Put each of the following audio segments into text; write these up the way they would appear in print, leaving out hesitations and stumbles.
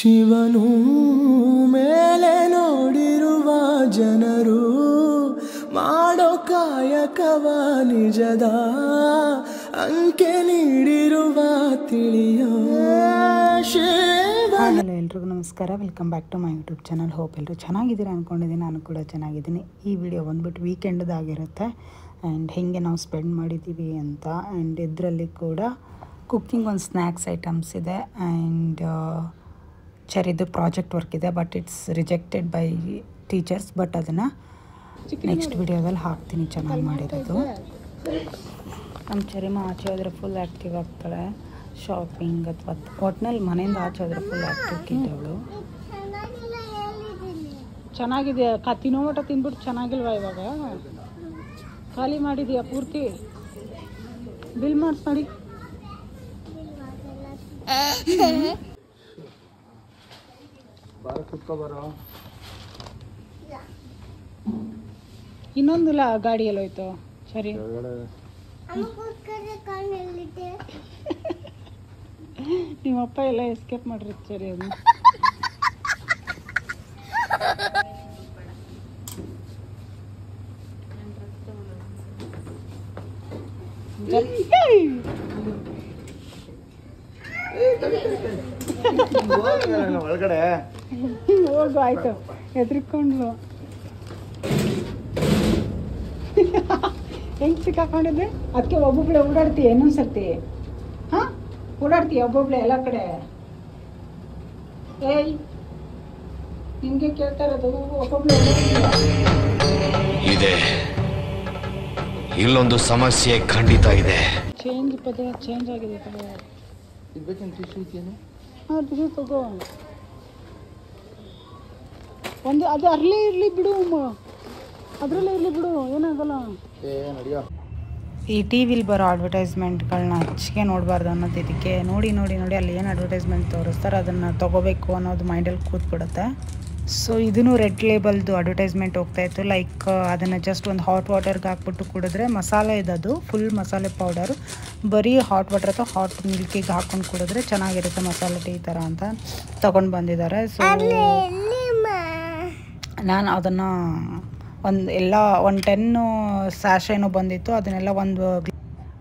ಶಿವನು ಮೇಲೆ ನೋಡಿರುವ ಜನರು ಮಾಡೋ ಕಾಯಕವ ನಿಜದ ಅಂಕೆ ನೀಡಿರುವ ತಿಳಿಯೋ ಹಲೋ ಎಲ್ರಿಗೂ ನಮಸ್ಕಾರ, welcome back to my YouTube channel. Hope ಎಲ್ಲರೂ ಚೆನ್ನಾಗಿದ್ದೀರಾ ಅಂದ್ಕೊಂಡಿದ್ದೀನಿ. ನಾನು ಕೂಡ ಚೆನ್ನಾಗಿದ್ದೀನಿ. ಈ ವಿಡಿಯೋ ಬಂದ್ಬಿಟ್ಟು ವೀಕೆಂಡ್ದಾಗಿರುತ್ತೆ ಆ್ಯಂಡ್ ಹೇಗೆ ನಾವು ಸ್ಪೆಂಡ್ ಮಾಡಿದ್ದೀವಿ ಅಂತ. ಆ್ಯಂಡ್ ಇದರಲ್ಲಿ ಕೂಡ ಕುಕ್ಕಿಂಗ್ ಒಂದು ಸ್ನ್ಯಾಕ್ಸ್ ಐಟಮ್ಸ್ ಇದೆ ಆ್ಯಂಡ್ ಚರಿದು ಪ್ರಾಜೆಕ್ಟ್ ವರ್ಕ್ ಇದೆ. But it's rejected by teachers. But ಅದನ್ನು ನೆಕ್ಸ್ಟ್ ವಿಡಿಯೋದಲ್ಲಿ ಹಾಕ್ತೀನಿ ಚೆನ್ನಾಗಿ ಮಾಡಿರೋದು. ನಮ್ಮ ಚರಿಮ ಆಚೆ ಹೋದರೆ ಫುಲ್ ಆ್ಯಕ್ಟಿವ್ ಆಗ್ತಾಳೆ. ಶಾಪಿಂಗ್ ಅಥವಾ ಒಟ್ನಲ್ಲಿ ಮನೆಯಿಂದ ಆಚೆ ಹೋದರೆ ಫುಲ್ ಆ್ಯಕ್ಟಿವ್ ಕಿದ್ದವಳು. ಚೆನ್ನಾಗಿದೆ. ತಿನ್ನೋಟ ತಿನ್ಬಿಟ್ಟು ಚೆನ್ನಾಗಿಲ್ವಾ? ಇವಾಗ ಖಾಲಿ ಮಾಡಿದೀಯಾ ಪೂರ್ತಿ? ಬಿಲ್ ಮಾಡಿಸ್ ಮಾಡಿ. ಇನ್ನೊಂದಿಲ್ಲ ಗಾಡಿ ಎಲ್ಲೋಯ್ತು? ಸರಿ, ನಿಮ್ಮಪ್ಪ ಎಲ್ಲ ಎಸ್ಕೇಪ್ ಮಾಡ್ರಿ. ಸರಿ, ಅದು ಒಳಗಡೆ ಹೋಗು. ಆಯ್ತು, ಹೆದರ್ಕೊಂಡ್ಲು. ಹೆಂಗ್ ಸಿಕ್ಕಾಕೊಂಡಿದ್ದೆ? ಅದಕ್ಕೆ ಒಬ್ಬೊಬ್ಳೆ ಓಡಾಡ್ತೀಯ ಇನ್ನೊಂದ್ಸರ್ತಿ? ಹಾಂ, ಓಡಾಡ್ತೀಯ ಒಬ್ಬೊಬ್ಳೆ ಎಲ್ಲ ಕಡೆ? ಏಯ್, ನಿಮಗೆ ಕೇಳ್ತಾ ಇರೋದು, ಒಬ್ಬೊಬ್ಳೆ ಇದೆ. ಇಲ್ಲೊಂದು ಸಮಸ್ಯೆ ಖಂಡಿತ ಇದೆ. ಚೇಂಜ್ ಆಗಿದೆ ಪದ. ಹಾಂ, ಟಿಶ್ಯೂ ತಗೋ. ಒಂದು ಅದು ಅರ್ಲಿ ಇರಲಿ ಬಿಡು, ಅದರಲ್ಲೇ ಇರಲಿ ಬಿಡು, ಏನಾಗಲ್ಲ. ಈ ಟಿ ವಿಲಿ ಬರೋ ಅಡ್ವರ್ಟೈಸ್ಮೆಂಟ್ಗಳನ್ನ ಹೆಚ್ಚಿಗೆ ನೋಡಬಾರ್ದು ಅನ್ನೋದು ಇದಕ್ಕೆ. ನೋಡಿ ಅಲ್ಲಿ ಏನು ಅಡ್ವರ್ಟೈಸ್ಮೆಂಟ್ ತೋರಿಸ್ತಾರೆ ಅದನ್ನು ತೊಗೋಬೇಕು ಅನ್ನೋದು ಮೈಂಡಲ್ಲಿ ಕೂತ್ಬಿಡುತ್ತೆ. ಸೊ ಇದೂ ರೆಡ್ ಲೇಬಲ್ದು ಅಡ್ವರ್ಟೈಸ್ಮೆಂಟ್ ಹೋಗ್ತಾಯಿತ್ತು. ಲೈಕ್ ಅದನ್ನು ಜಸ್ಟ್ ಒಂದು ಹಾಟ್ ವಾಟರ್ಗೆ ಹಾಕ್ಬಿಟ್ಟು ಕುಡಿದ್ರೆ, ಮಸಾಲೆ ಇದದು ಫುಲ್ ಮಸಾಲೆ ಪೌಡರು, ಬರೀ ಹಾಟ್ ವಾಟರ್ ಅಥವಾ ಹಾಟ್ ಮಿಲ್ಕಿಗೆ ಹಾಕ್ಕೊಂಡು ಕುಡಿದ್ರೆ ಚೆನ್ನಾಗಿರುತ್ತೆ ಮಸಾಲೆ ಟೀ ಥರ ಅಂತ ತೊಗೊಂಡು ಬಂದಿದ್ದಾರೆ. ಸೊ ನಾನು ಅದನ್ನು ಒಂದು 10 ಸ್ಯಾಶೇನೋ ಬಂದಿತ್ತು, ಅದನ್ನೆಲ್ಲ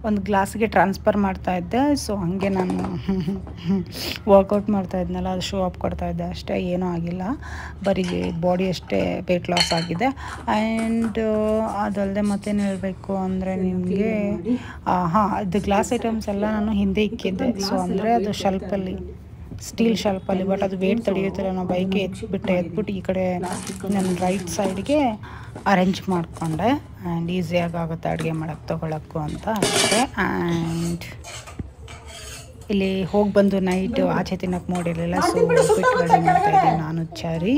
ಒಂದು ಗ್ಲಾಸ್ಗೆ ಟ್ರಾನ್ಸ್ಫರ್ ಮಾಡ್ತಾಯಿದ್ದೆ. ಸೊ ಹಾಗೆ ನಾನು ವರ್ಕೌಟ್ ಮಾಡ್ತಾಯಿದ್ನಲ್ಲ, ಅದು ಶೋ ಅಪ್ ಕೊಡ್ತಾಯಿದ್ದೆ ಅಷ್ಟೇ, ಏನೂ ಆಗಿಲ್ಲ. ಬರೀ ಬಾಡಿ ಅಷ್ಟೇ ವೆಯ್ಟ್ ಲಾಸ್ ಆಗಿದೆ. ಆ್ಯಂಡ್ ಅದಲ್ಲದೆ ಮತ್ತೇನು ಹೇಳಬೇಕು ಅಂದರೆ ನಿಮಗೆ, ಇದು ಗ್ಲಾಸ್ ಐಟಮ್ಸ್ ಎಲ್ಲ ನಾನು ಹಿಂದೆ ಇಕ್ಕಿದ್ದೆ. ಸೊ ಅಂದರೆ ಅದು ಶೆಲ್ಫಲ್ಲಿ, ಸ್ಟೀಲ್ ಶೆಲ್ಫಲ್ಲಿ. ಬಟ್ ಅದು ವೇಟ್ ತಡೆಯುತ್ತಿಲ್ಲ. ನಾವು ಬೈಕೆ ಎತ್ಬಿಟ್ಟು ಈ ಕಡೆ ನನ್ನ ರೈಟ್ ಸೈಡ್ಗೆ ಅರೇಂಜ್ ಮಾಡಿಕೊಂಡೆ. ಆ್ಯಂಡ್ ಈಸಿಯಾಗಿ ಆಗುತ್ತೆ ಅಡುಗೆ ಮಾಡೋಕ್ಕೆ ತೊಗೊಳಕ್ಕೂ ಅಂತ ಅಷ್ಟೇ. ಆ್ಯಂಡ್ ಇಲ್ಲಿ ಹೋಗಿ ಬಂದು ನೈಟು ಆಚೆ ತಿನ್ನೋಕ್ಕೆ ನೋಡಿರಲಿಲ್ಲ. ಸೊ ಉಪ್ಪಿಟ್ಟು ರೆಡಿ ಮಾಡ್ತಾಯಿದ್ದೀನಿ ನಾನು, ಚರಿ.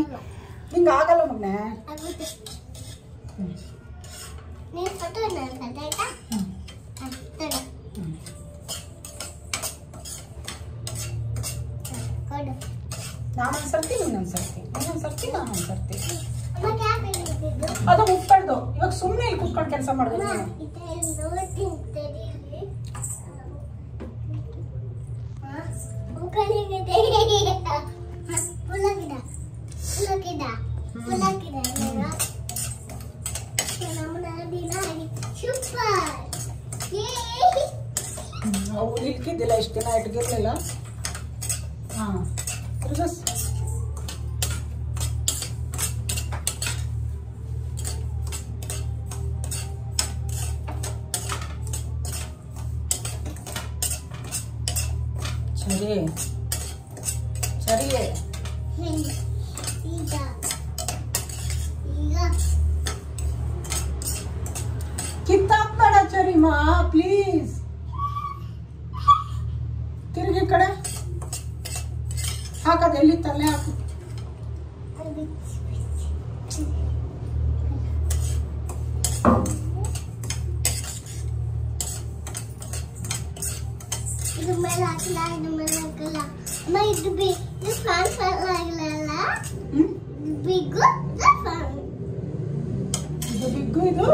ನಾನೊಂದ್ಸರ್ತಿ ಅದು ಉಪ್ಪಾಡ್ದು. ಇವಾಗ ಸುಮ್ಮನೆ ಇಲ್ಲಿ ಕುತ್ಕೊಂಡು ಕೆಲಸ ಮಾಡೋದು. ಇಲ್ಕಿದ್ದಿಲ್ಲ ಇಷ್ಟು ದಿನ, ಇಟ್ಗಿರ್ಲಿಲ್ಲ. ಹಾಂ, ಸರಿ ಕಿತ್ತಾಕ್ಬೇಡ ಚರಿಮಾ, ಪ್ಲೀಸ್. ತಿರುಗಿ ಕಡೆ ಹಾಕೋದು, ಎಲ್ಲಿ ತಲೆ ಹಾಕು. ಇದು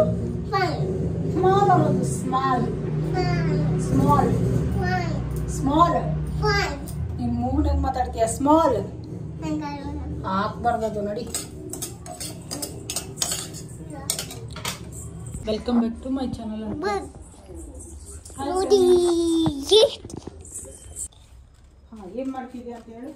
ಸ್ಮಾಲ್ ಸ್ಮಾಲ್ ಸ್ಮಾಲ್. ನೀನು ಮೂಗು ನಂಗೆ ಮಾತಾಡ್ತೀಯ. ಸ್ಮಾಲ್ ಹಾಕ್ಬಾರ್ದು ನೋಡಿ. Welcome back to my channel. ಏನು ಮಾಡ್ತಿದ್ಯಾ ಅಂತ ಹೇಳಿ.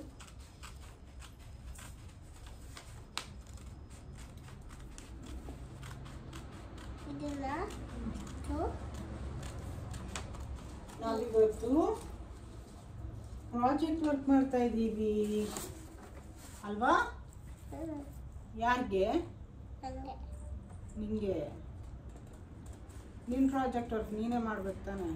ನಾವಿವತ್ತು ಪ್ರಾಜೆಕ್ಟ್ ವರ್ಕ್ ಮಾಡ್ತಾ ಇದ್ದೀವಿ ಅಲ್ವಾ? ಯಾರಿಗೆ? ನಿಂಗೆ. ನಿನ್ನ ಪ್ರಾಜೆಕ್ಟ್ ವರ್ಕ್ ನೀನೇ ಮಾಡ್ಬೇಕು ತಾನೆ.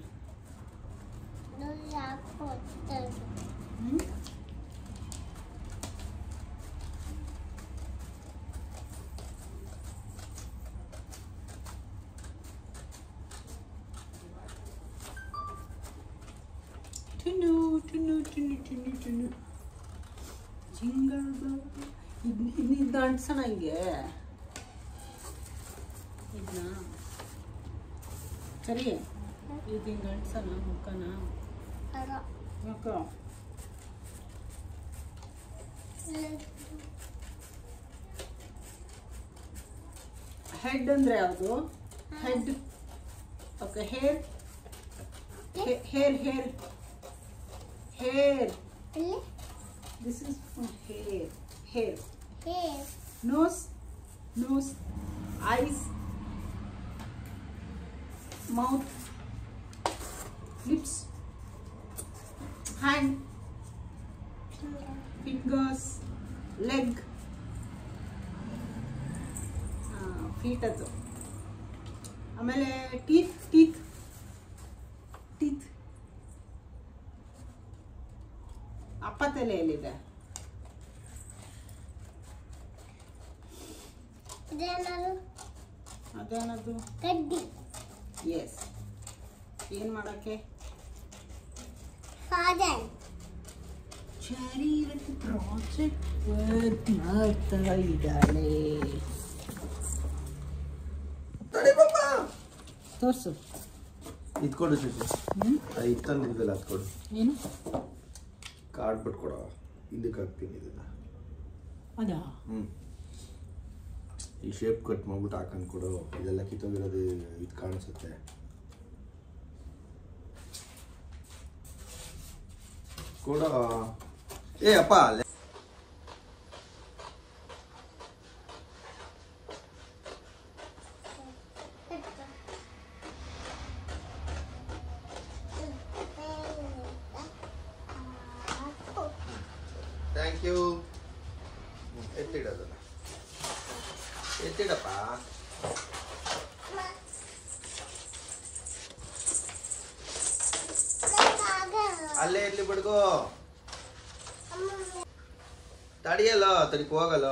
Tin tin tin tin tin jingle ಇದನ್ನ ಅಂಟ್ಸೋಣ ಹಿಂಗೆ. ಇದನ್ನ ಸರಿ ಇದು ಹಿಂಗೆ ಅಂಟ್ಸೋಣ ಮುಖನ. ಯಾಕೋ ಹೆಡ್ ಅಂದರೆ ಯಾವುದು? Head. Okay. Hair hair hair hair. This is for hair. Hair. Hair. Nose. Nose. Eyes. Mouth. Lips. Hand. Fingers. Leg. Feet ಅದು. ಆಮೇಲೆ teeth. Teeth. Teeth. ಅಪ್ಪ ತಲೆಯಲ್ಲಿದೆ. ಅದೇನದು? ಕಡ್ಡಿ. ಎಸ್. ಏನು ಮಾಡೋಕ್ಕೆ? ಫಾದರ್. ಚಾರಿ ಇವತ್ತು ಪ್ರಾಜೆಕ್ಟ್ ವರ್ಕ್ ಮಾಡ್ತಾ ಇದ್ದಾಳೆ. ತೋರಿಸು. ಇದ್ಕೊಡು ಶಶಿ. ಇಟ್ಕೊಂಡಿದ್ದಲ್ಲ ಅದ್ಕೊಡು. ಏನು? ಕಾರ್ಡ್ ಬಿಟ್ಕೊಡ. ಇದಕ್ಕೆ ಹಾಕ್ತೀನಿ ಇದನ್ನ. ಅದಾ? ಈ ಶೇಪ್ ಕಟ್ ಮಾಡ್ಬಿಟ್ಟು ಹಾಕೊಂಡು ಕೊಡು. ಇದೆಲ್ಲ ಕಿತ್ತೋಗಿರೋದು ಇದು ಕಾಣಿಸುತ್ತೆ. ಕೊಡ. ಏ ಅಪ್ಪ. Thank you. ಎತ್ತಿಡೋದಲ್ಲ. ಎತ್ತಿಡಪ್ಪ. ಅಲ್ಲೇ ಇರ್ಲಿ ಬಿಡ್ಗೋ. ತಡಿಯಲ್ಲ ತಡಿಕ್ ಹೋಗಲ್ಲ.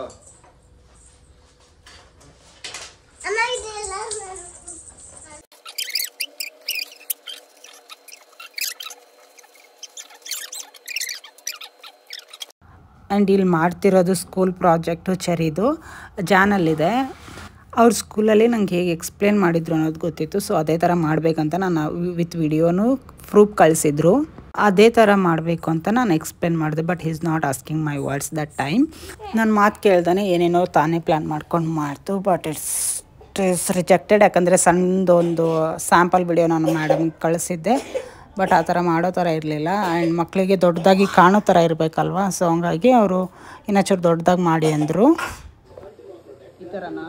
ಆ್ಯಂಡ್ ಇಲ್ಲಿ ಮಾಡ್ತಿರೋದು ಸ್ಕೂಲ್ ಪ್ರಾಜೆಕ್ಟು ಚರಿದು ಜಾನಲ್ಲಿದೆ. ಅವ್ರ ಸ್ಕೂಲಲ್ಲಿ ನಂಗೆ ಹೇಗೆ ಎಕ್ಸ್ಪ್ಲೇನ್ ಮಾಡಿದ್ರು ಅನ್ನೋದು ಗೊತ್ತಿತ್ತು. ಸೊ ಅದೇ ಥರ ಮಾಡಬೇಕಂತ ನಾನು ವಿತ್ ವಿಡಿಯೋನು ಪ್ರೂಫ್ ಕಳಿಸಿದ್ರು. ಅದೇ ಥರ ಮಾಡಬೇಕು ಅಂತ ನಾನು ಎಕ್ಸ್ಪ್ಲೇನ್ ಮಾಡಿದೆ. But is not asking my words that time. ನನ್ನ ಮಾತು ಕೇಳ್ದಾನೆ ಏನೇನೋ ತಾನೇ ಪ್ಲ್ಯಾನ್ ಮಾಡ್ಕೊಂಡು ಮಾಡ್ತು. But it's rejected. ಯಾಕಂದರೆ ಸಣ್ಣದೊಂದು ಸ್ಯಾಂಪಲ್ ವಿಡಿಯೋ ನಾನು ಮೇಡಮ್ಗೆ ಕಳಿಸಿದ್ದೆ. ಬಟ್ ಆ ಥರ ಮಾಡೋ ಥರ ಇರಲಿಲ್ಲ. ಆ್ಯಂಡ್ ಮಕ್ಕಳಿಗೆ ದೊಡ್ಡದಾಗಿ ಕಾಣೋ ಥರ ಇರಬೇಕಲ್ವ. ಸೊ ಹಂಗಾಗಿ ಅವರು ಇನ್ನೊಂಚೂರು ದೊಡ್ಡದಾಗಿ ಮಾಡಿ ಅಂದರು. ಈ ಥರನಾ?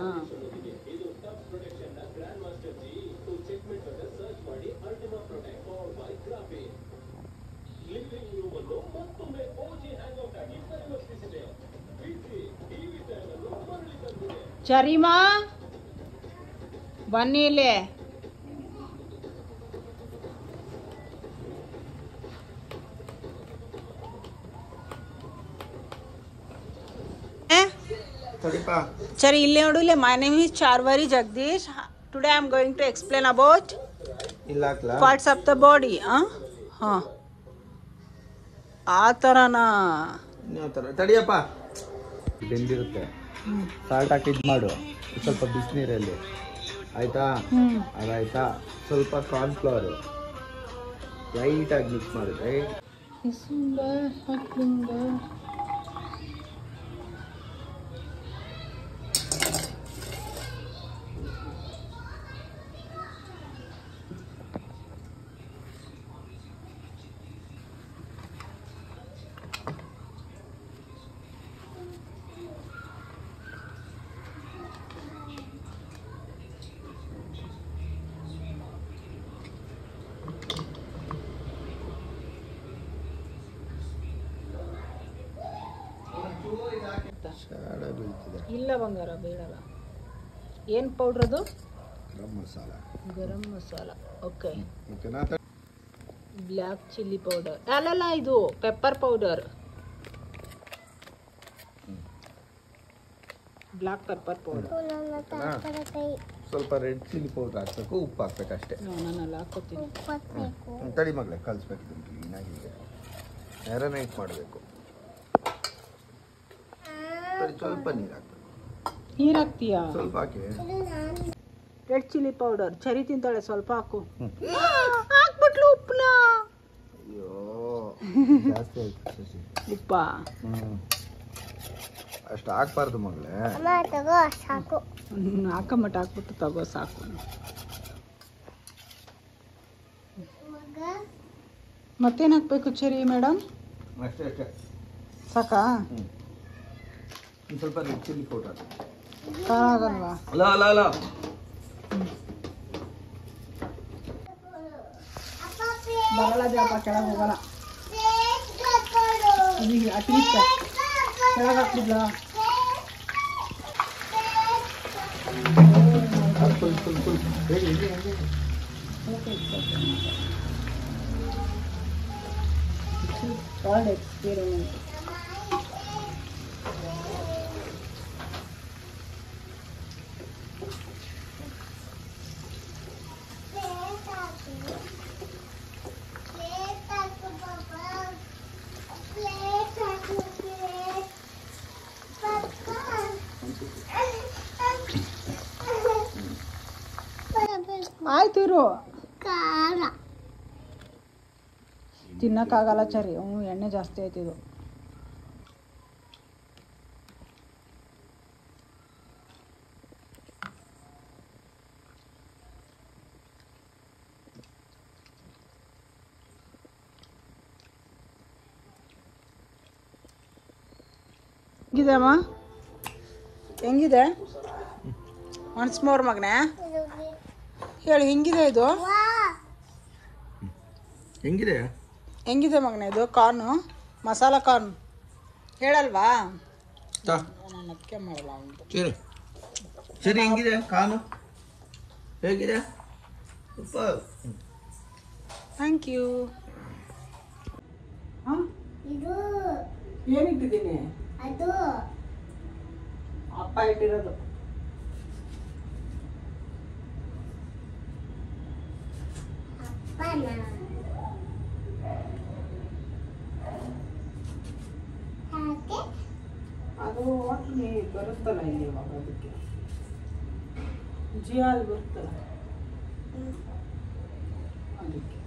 ಚರಿಮಾ ಬನ್ನಿ ಇಲ್ಲಿ. Chari, ille nodule. My name is Charvari Jagdish. Today I am going to explain about parts of the body. ಆ ಥರನಾ? ತಡಿಯಪ್ಪ. ಬೆಂದಿರುತ್ತೆ. ಸಾಲ್ಟ್ ಹಾಕಿ ಇದು ಮಾಡು. ಸ್ವಲ್ಪ ಬಿಸಿನೀರಲ್ಲಿ ಆಯ್ತಾ? ಅದಾಯ್ತಾ? ಸ್ವಲ್ಪ ಕಾರ್ನ್ಫ್ಲವರ್ ಲೈಟಾಗಿ ಮಿಕ್ಸ್ ಮಾಡಿದ್ರೆ ಇಲ್ಲ ಬಂಗಾರ ಬೇಡಲ್ಲ. ಏನು ಪೌಡ್ರ್ ಅದು? ಗರಂ ಮಸಾಲ. ಗರಂ ಮಸಾಲ. ಓಕೆ. ಓಕೆನಾ? ಬ್ಲ್ಯಾಕ್ ಚಿಲ್ಲಿ ಪೌಡರ್ ಅಲ್ಲಲ್ಲ, ಇದು pepper powder. Black pepper powder. ಸ್ವಲ್ಪ ರೆಡ್ ಚಿಲ್ಲಿ ಪೌಡರ್ ಹಾಕ್ಬೇಕು, ಉಪ್ಪು ಹಾಕ್ಬೇಕು ಅಷ್ಟೇ. ನಾನೆಲ್ಲ ಹಾಕೋತೀನಿ. ತಡಿ ಮಗಳೇ, ಕಲಿಸ್ಬೇಕು ಕ್ಲೀನಾಗಿ. ಮ್ಯಾರಿನೇಟ್ ಮಾಡಬೇಕು. ಸ್ವಲ್ಪ ನೀರು ಹಾಕ್ಬೇಕು. ನೀರು ಹಾಕ್ತೀಯಾ? ಸ್ವಲ್ಪ ಹಾಕಿ. ರೆಡ್ ಚಿಲ್ಲಿ ಪೌಡರ್ ಚರಿ ತಿಂತಾಳೆ, ಸ್ವಲ್ಪ ಹಾಕು. ಹಾಕ್ಬಿಟ್ಲು ಉಪ್ಪನ್ನ. ಅಯ್ಯೋ ಜಾಸ್ತಿ ಆಯ್ತು ಶಶಿ. ಉಪ್ಪ ಅಷ್ಟು ಹಾಕ್ಬಾರ್ದು ಮಗಳೇ. ಹಾಕಮಟ್ಟ ಹಾಕ್ಬಿಟ್ಟು ತಗೋ, ಸಾಕು. ಮತ್ತೇನು ಹಾಕ್ಬೇಕು ಚರಿ ಮೇಡಮ್? ಅಷ್ಟೇ ಅಷ್ಟೇ ಸಾಕಾ? ಸ್ವಲ್ಪ ರೆಡ್ ಚಿಲ್ಲಿ ಪೌಡರ್. ಖಾರ ಆಗಲ್ವಾ? ಅಲ್ಲ ಅಲ್ಲ ಅಲ್ಲ. ಬರಲ್ಲ ಜಾಪ, ಕೆಳಗೆ ಹೋಗಲ್ಲ. ಅಟ್ಲೀಸ್ಟ್ ಕೆಳಗೆ ಹಾಕ್ಬಿಡ್ಲ? ಎಕ್ಸ್ಪೀರಿಮೆಂಟ್. ಆಯ್ತು ಇರು. ತಿನ್ನಕ್ಕಾಗಲ್ಲ ಚರಿ. ಎಣ್ಣೆ ಜಾಸ್ತಿ ಆಯ್ತಿದು. ಹೆಂಗಿದೆ ಅಮ್ಮ? ಹೆಂಗಿದೆ? ಒನ್ಸ್ ಮೋರ್ ಮಗನೇ ಹೇಳಿ, ಹೆಂಗಿದೆ ಇದು? ಹೆಂಗಿದೆ? ಹೆಂಗಿದೆ ಮಗನೇ ಇದು? ಕಾರ್ನು, ಮಸಾಲ ಕಾರ್ನ್ ಹೇಳಲ್ವಾ? ನಾನು ಅದಕ್ಕೆ ಮಾಡಲ್ಲ ಒಂದು. ಸರಿ ಸರಿ, ಹೆಂಗಿದೆ ಕಾನು? ಹೇಗಿದೆ? ಸೂಪರ್. Thank you. ಇದು ಏನಿಟ್ಟಿದ್ದೀನಿ? ಅದು ಅಪ್ಪ ಇಟ್ಟಿರೋದು. ಅಪ್ಪನ ಹಾಗೆ ಅದು ಹೋಟ್ಲಿ ಬರುತ್ತಲ್ಲ ಇಲ್ಲಿ ಇವಾಗ, ಅದಕ್ಕೆ ಜಿಯಾಲ್ ಬರುತ್ತಲ್ಲ ಅದಕ್ಕೆ.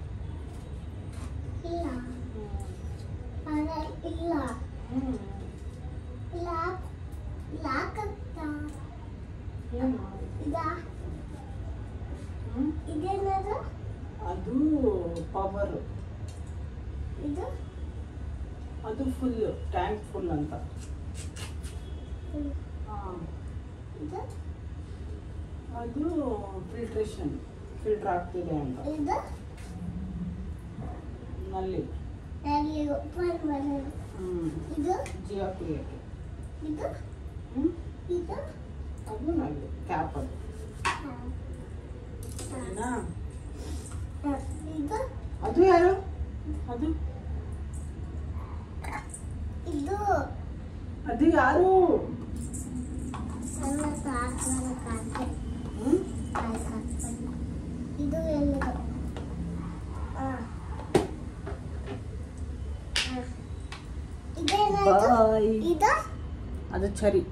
ಇಲ್ಲ ಇಲ್ಲ ಇಲ್ಲ ಲಾಕತ್ತಾ ಏನು ಇದೇನದು? ಅದು ಪವರ್. ಇದು ಅದು ಫುಲ್ ಟ್ಯಾಂಕ್ ಫುಲ್ ಅಂತ. ಇದು ಅದು ಫಿಲ್ಟ್ರೇಷನ್, ಫಿಲ್ಟರ್ ಆಗ್ತಿದೆ ಅಂತ. ಇದು ನಲ್ಲಿ ಅಲ್ಲಿ ಓಪನ್ ಮಾಡೋದು. ಇದು ಜಿಯೋ ಕುಡಿಯೋಕ್ಕೆ. ಇದು ಇದು ಅದು ನಲ್ಲಿ ಕ್ಯಾಪ್. ಅದು ಸರಿನಾ? ಇದು ಅದು ಯಾರು? ಅದು ಇದು ಅದು ಯಾರು? ನನ್ನ ತಾತನ ಕಾಕೆ. ಇದು ಏನದು? ಬಾಯ್. ಇದು ಅದು ಚರಿ.